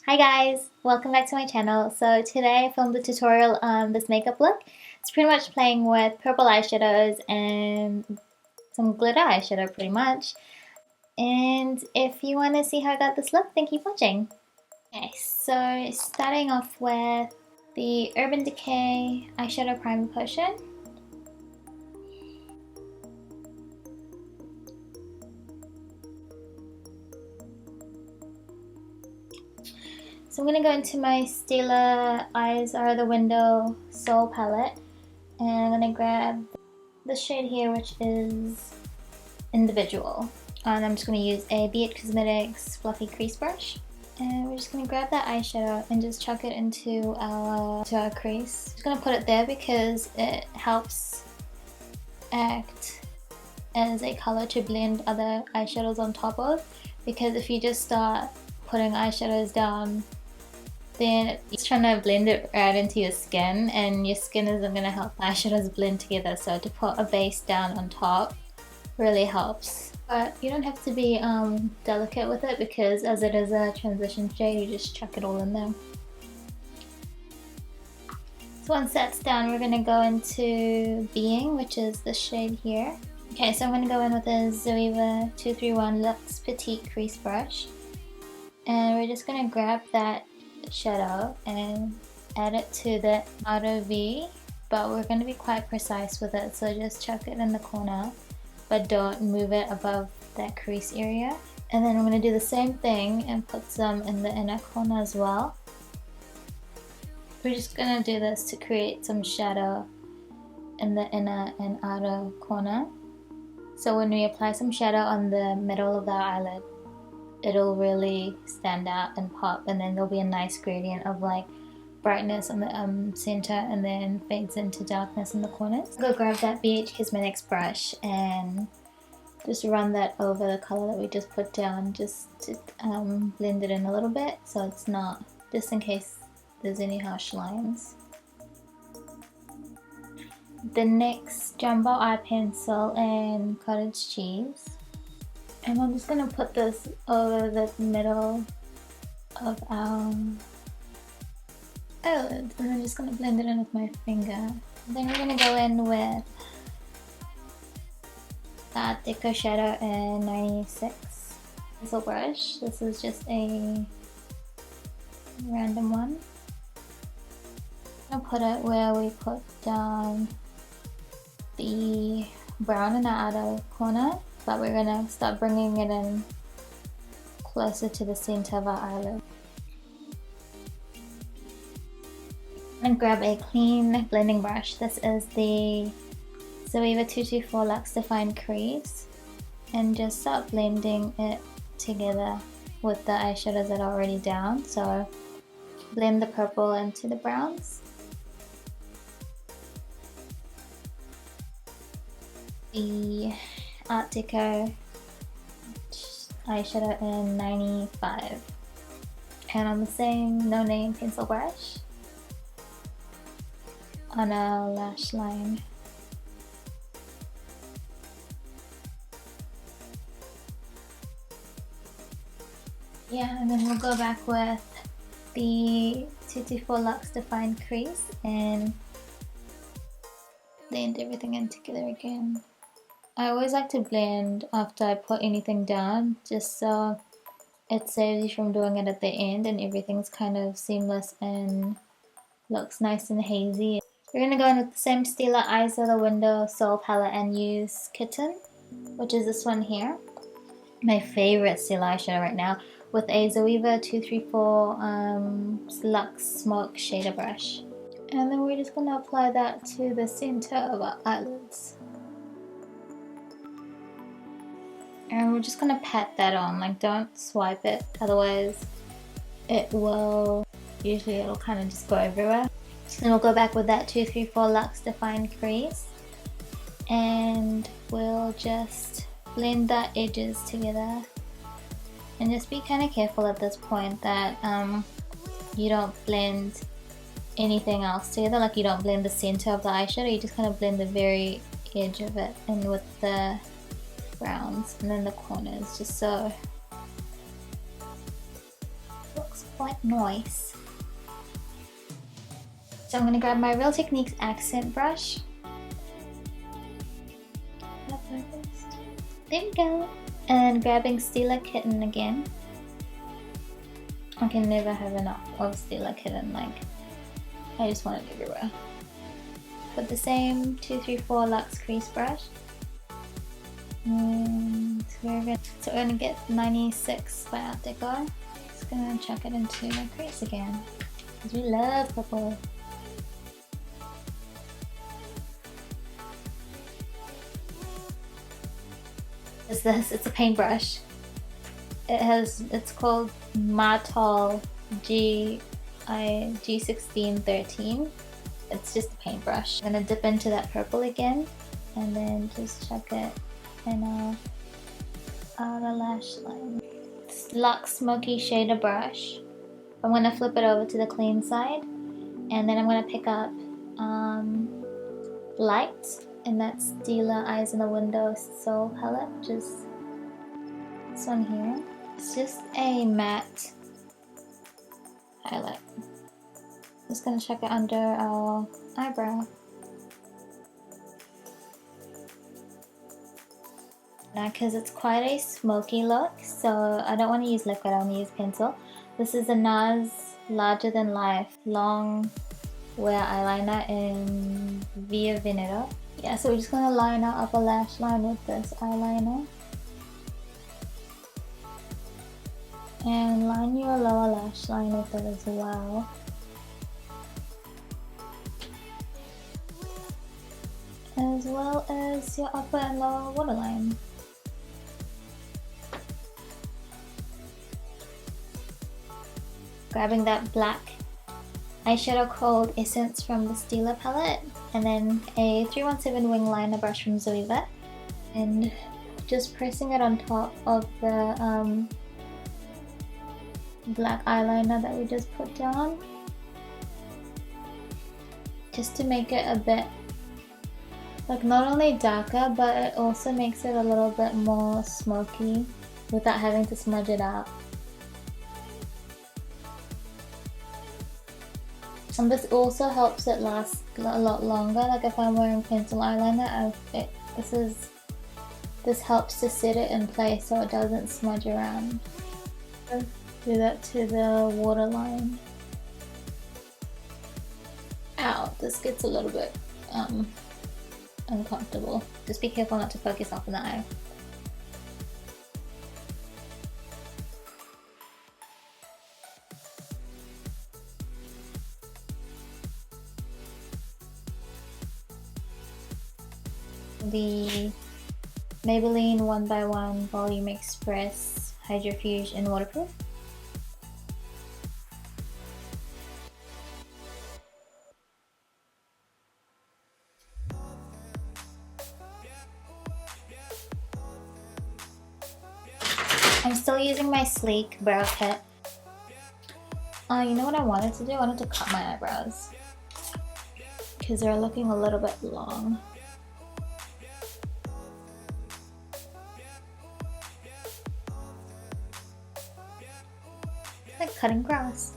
Hi guys, welcome back to my channel. So today I filmed a tutorial on this makeup look. It's pretty much playing with purple eyeshadows and some glitter eyeshadow pretty much. And if you want to see how I got this look, then keep watching. Okay, so starting off with the Urban Decay eyeshadow primer potion. So I'm going to go into my Stila Eyes Are the Window Soul palette, and I'm going to grab the shade here, which is Individual. And I'm just going to use a Beige Cosmetics fluffy crease brush, and we're just going to grab that eyeshadow and just chuck it into our crease. Just going to put it there because it helps act as a color to blend other eyeshadows on top of, because if you just start putting eyeshadows down, then it's trying to blend it right into your skin, and your skin isn't going to help eyeshadows blend together. So to put a base down on top really helps. But you don't have to be delicate with it, because as it is a transition shade, you just chuck it all in there. So once that's done, we're going to go into Being, which is the shade here. Okay, so I'm going to go in with a Zoeva 231 Luxe Petite Crease Brush. And we're just going to grab that shadow and add it to the outer V, but we're going to be quite precise with it, so just chuck it in the corner, but don't move it above that crease area. And then I'm going to do the same thing and put some in the inner corner as well. We're just going to do this to create some shadow in the inner and outer corner, so when we apply some shadow on the middle of the eyelid, it'll really stand out and pop, and then there'll be a nice gradient of like brightness on the center and then fades into darkness in the corners. Go grab that Beige Cosmetics brush and just run that over the color that we just put down, just to blend it in a little bit, so it's not, just in case there's any harsh lines. The next Jumbo Eye Pencil and Cottage Cheese. And I'm just going to put this over the middle of our eyelids, and I'm just going to blend it in with my finger. Then we're going to go in with the ArtDeco Shadow in 96 pencil brush. This is just a random one. I'm going to put it where we put down the brown in the outer corner, but we're going to start bringing it in closer to the center of our eyelid. And grab a clean blending brush. This is the Zoeva 224 Luxe Define Crease, and just start blending it together with the eyeshadows that are already down. So blend the purple into the browns. The ArtDeco eyeshadow in 95, and on the same no name pencil brush on our lash line. Yeah, and then we'll go back with the 224 Luxe Define Crease and blend everything in together again. I always like to blend after I put anything down, just so it saves you from doing it at the end and everything's kind of seamless and looks nice and hazy. We're going to go in with the same Stila Eyes Are the Window Soul palette and use Kitten, which is this one here. My favorite Stila eyeshadow right now, with a Zoeva 234 Luxe Smoke shader brush. And then we're just going to apply that to the center of our eyelids. And we're just going to pat that on, like don't swipe it, otherwise it'll kind of just go everywhere. Then we'll go back with that 234 Luxe Define Crease, and we'll just blend the edges together. And just be kind of careful at this point that you don't blend anything else together, like you don't blend the center of the eyeshadow, you just kind of blend the very edge of it and with the browns and then the corners, just so looks quite nice. So I'm going to grab my Real Techniques accent brush. There we go. And grabbing Stila Kitten again. I can never have enough of Stila Kitten, like, I just want it everywhere. With the same 234 Luxe crease brush. And so we're gonna get 96 by ArtDeco. Just gonna chuck it into my crease again. Because we love purple. Is this? It's a paintbrush. It's called Martol G1613. It's just a paintbrush. I'm gonna dip into that purple again and then just chuck it in our outer lash line. It's Luxe Smokey shader brush. I'm gonna flip it over to the clean side and then I'm gonna pick up Light, and that's Stila Eyes in the Window Soul palette, which is this one here. It's just a matte highlight. Just gonna chuck it under our eyebrow. Now, because it's quite a smoky look, so I don't want to use liquid, I want to use pencil. This is a NARS Larger Than Life Longwear eyeliner in Via Veneto. Yeah, so we're just gonna line our upper lash line with this eyeliner. And line your lower lash line with it as well. As well as your upper and lower waterline. Grabbing that black eyeshadow called Essence from the Stila palette, and then a 317 wing liner brush from Zoeva, and just pressing it on top of the black eyeliner that we just put down, just to make it a bit, like, not only darker, but it also makes it a little bit more smoky without having to smudge it out. And this also helps it last a lot longer. Like if I'm wearing pencil eyeliner, this helps to set it in place so it doesn't smudge around. Do that to the waterline. Ow, this gets a little bit uncomfortable. Just be careful not to poke yourself in the eye. The Maybelline 1x1 Volume Express Hydrofuge in Waterproof. I'm still using my sleek brow kit. You know what I wanted to do? I wanted to cut my eyebrows because they're looking a little bit long. It's like cutting grass.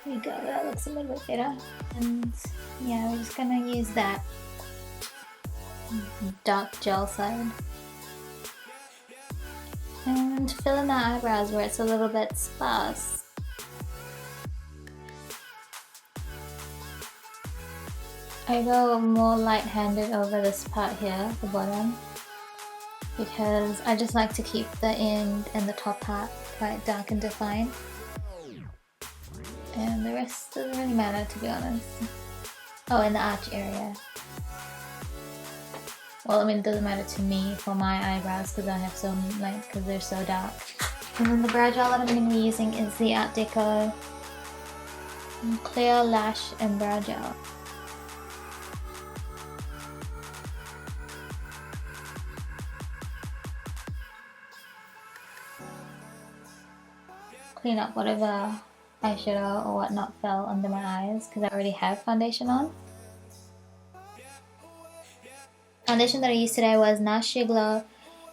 There you go, that looks a little bit better. And yeah, we're just gonna use that dark gel side. And fill in the eyebrows where it's a little bit sparse. I go more light-handed over this part here, the bottom, because I just like to keep the end and the top part quite dark and defined. And the rest doesn't really matter, to be honest. Oh, and the arch area. Well, I mean, it doesn't matter to me for my eyebrows because I have so, like, because they're so dark. And then the brow gel that I'm going to be using is the ArtDeco clear lash and brow gel. Clean up whatever eyeshadow or whatnot fell under my eyes because I already have foundation on. Foundation that I used today was NARS Sheer Glow.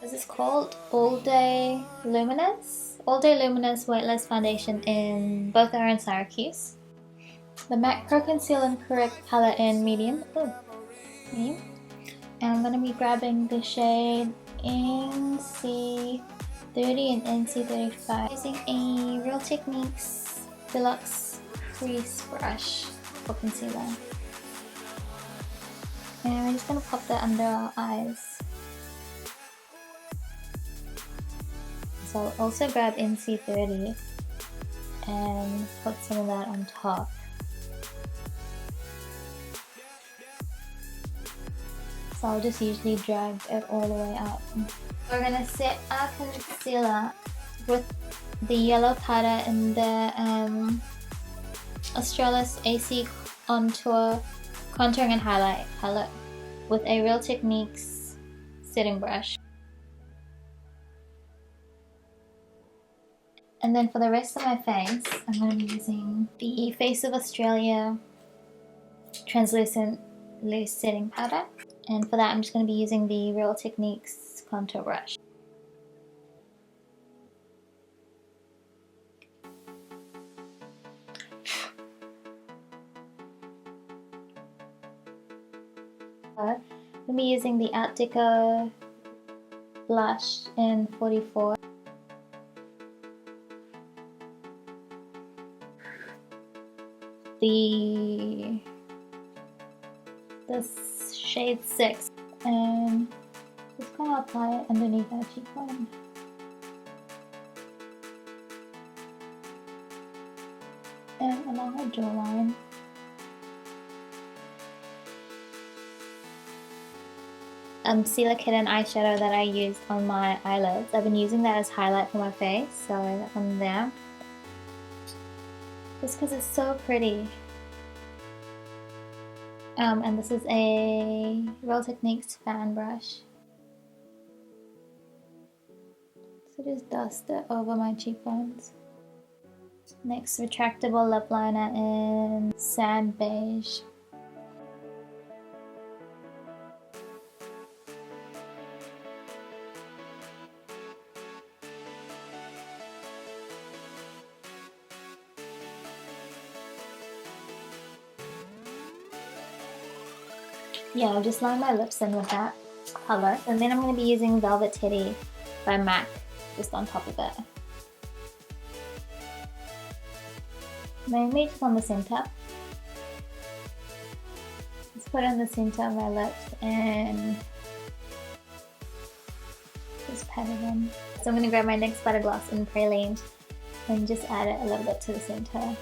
This is called All Day Luminous. All Day Luminous Weightless Foundation in both are in Syracuse. The MAC Pro Conceal and Correct palette in medium. Medium. And I'm going to be grabbing the shade NC30 and NC35 using a Real Techniques Deluxe Crease Brush for concealer. And we're just going to pop that under our eyes. So I'll also grab NC30 and put some of that on top. So I'll just usually drag it all the way up. We're going to set our concealer with the yellow powder in the Australis AC Contour Contouring and Highlight palette with a Real Techniques setting brush. And then for the rest of my face, I'm going to be using the Face of Australia Translucent Loose Setting Powder. And for that I'm just going to be using the Real Techniques contour brush. I'm going to be using the ArtDeco Blush in 44. This shade 6, and just going to apply it underneath our cheekbone. And along our jawline. Stila eyeshadow that I used on my eyelids. I've been using that as highlight for my face, so that one there. Just because it's so pretty. And this is a Real Techniques fan brush. So just dust it over my cheekbones. Next, Retractable Lipliner in Sand Beige. Yeah, I'll just line my lips in with that color. And then I'm going to be using Velvet Teddy by MAC just on top of it. Mainly just on the center. Just put it in the center of my lips and just pat it in. So I'm going to grab my NYX Butter Gloss in Praline and just add it a little bit to the center.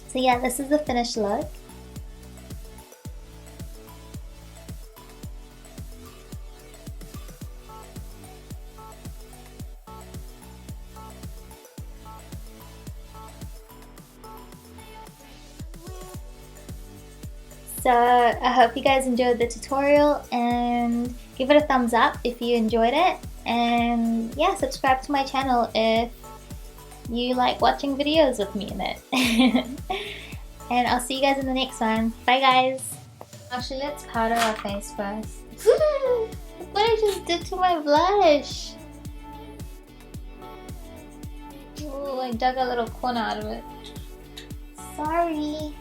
So yeah, this is the finished look. So I hope you guys enjoyed the tutorial, and give it a thumbs up if you enjoyed it, and yeah, subscribe to my channel if you like watching videos with me in it. And I'll see you guys in the next one. Bye guys! Actually, let's powder our face first. Look what I just did to my blush! Ooh, I dug a little corner out of it. Sorry!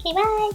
Okay, bye!